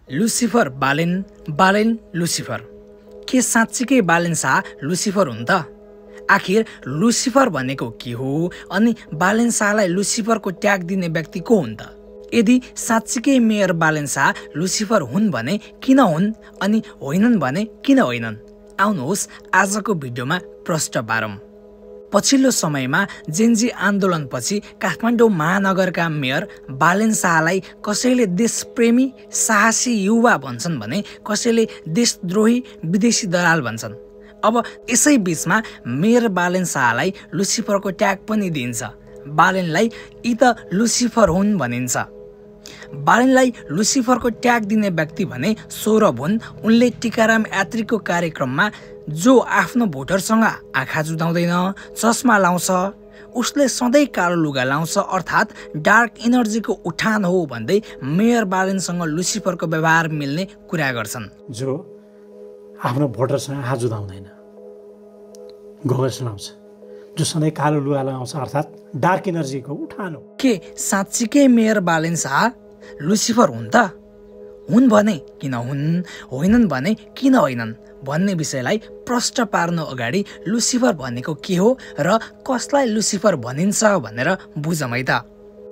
Lucifer Balen, Balen Lucifer. के साँच्चीकै Balen Shah Lucifer हुन् त? आखिर लुसिफर भनेको के हो अनि बालेन शाहलाई लुसिफरको ट्याग दिने व्यक्ति को हुन् त? यदि साँच्चीकै मेयर बालेन शाह लुसिफर हुन् भने किन हुन् अनि होइनन् भने किन होइनन्? आउनुहोस् आजको भिडियोमा प्रश्न पारौँ। पछिल्लो समयमा जेन्जी आन्दोलनपछि काठमाडौँ महानगरका मेयर बालेन शाहलाई कसैले देशप्रेमी साहसी युवा भन्छन् भने कसैले देशद्रोही विदेशी दलाल भन्छन्। अब यसै बीचमा मेयर बालेन शाहलाई लुसिफरको ट्याग पनि दिइन्छ। बालेनलाई यी त लुसिफर हुन् भनिन्छ। बालेनलाई लुसिफरको ट्याग दिने व्यक्ति भने सौरभ हुन्। उनले टिकाराम यात्रीको कार्यक्रममा जो आफ्नो भोटरसँग आँखा जुदाउँदैन, चस्मा लाउँछ, उसले सधैँ कालो लुगा लाउँछ अर्थात् डार्क इनर्जीको उठान हो भन्दै मेयर बालेनसँग लुसिफरको व्यवहार मिल्ने कुरा गर्छन्। जो आफ्नो भोटरसँग आँखा जुदाउँदैन, गोगस लाउँछ, जो सधैँ कालो लुगा लाउँछ अर्थात् डार्क इनर्जीको उठान हो। के साँच्चीकै मेयर बालेन शाह लुसिफर हुन् त? हुन् भने किन हुन्, होइनन् भने किन होइनन् भन्ने विषयलाई प्रश्न पार्नु अगाडि लुसिफर भनेको के हो र कसलाई लुसिफर भनिन्छ भनेर बुझौँ है त।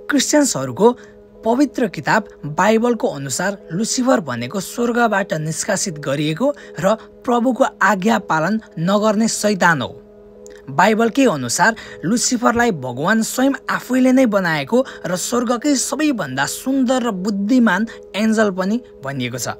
क्रिस्चियन्सहरूको पवित्र किताब बाइबलको अनुसार लुसिफर भनेको स्वर्गबाट निष्कासित गरिएको र प्रभुको आज्ञा पालन नगर्ने शैतान हो। बाइबलकै अनुसार लुसिफरलाई भगवान स्वयं आफैले नै बनाएको र स्वर्गकै सबैभन्दा सुन्दर र बुद्धिमान एन्जल पनि भनिएको छ।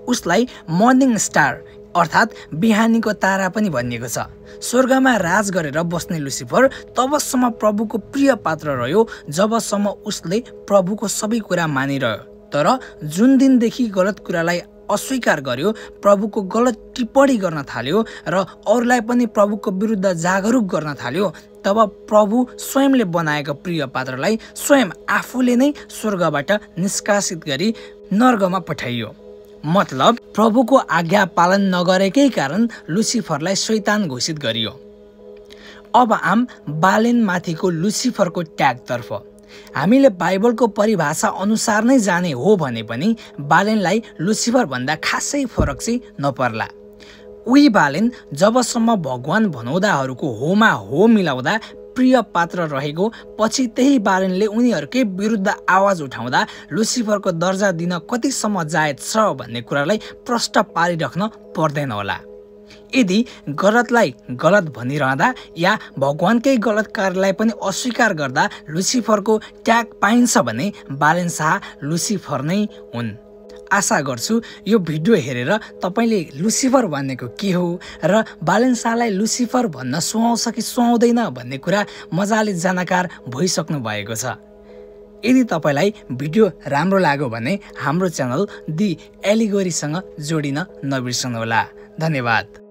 उसलाई मर्निङ स्टार अर्थात् बिहानीको तारा पनि भनिएको छ। स्वर्गमा राज गरेर बस्ने लुसिफर तबसम्म प्रभुको प्रिय पात्र रह्यो जबसम्म उसले प्रभुको सबै कुरा मानिरह्यो। तर जुन दिनदेखि गलत कुरालाई अस्वीकार गर्यो, प्रभुको गलत टिप्पणी गर्न थाल्यो र अरूलाई पनि प्रभुको विरुद्ध जागरुक गर्न थाल्यो, तब प्रभु स्वयंले बनाएको प्रिय पात्रलाई स्वयं आफूले नै स्वर्गबाट निष्कासित गरी नर्कमा पठाइयो। मतलब प्रभुको आज्ञा पालन नगरेकै कारण लुसिफरलाई शैतान घोषित गरियो। अब आम बालेन माथिको लुसिफरको ट्यागतर्फ। हामीले बाइबलको परिभाषा अनुसार नै जाने हो भने पनि बालेनलाई लुसिफर भन्दा खासै फरक चाहिँ नपर्ला। उही बालेन जबसम्म भगवान भनौदाहरूको होमा हो मिलाउँदा प्रिय पात्र रहेको, पछि त्यही बालेनले उनीहरूकै विरुद्ध आवाज उठाउँदा लुसिफरको दर्जा दिन कतिसम्म जायज छ भन्ने कुरालाई प्रश्न पारिराख्न पर्दैन होला। यदि गलतलाई गलत भनिरहँदा या भगवानकै गलत कार्यलाई पनि अस्वीकार गर्दा लुसिफरको ट्याग पाइन्छ भने बालेन शाह लुसिफर नै हुन्। आशा गर्छु यो भिडियो हेरेर तपाईँले लुसिफर भनेको के हो र बालेन शाहलाई लुसिफर भन्न सुहाउँछ कि सुहाउँदैन भन्ने कुरा मजाले जानकार भइसक्नु भएको छ। यदि तपाईँलाई भिडियो राम्रो लाग्यो भने हाम्रो च्यानल दि एलिगोरीसँग जोडिन नबिर्सनुहोला। धन्यवाद।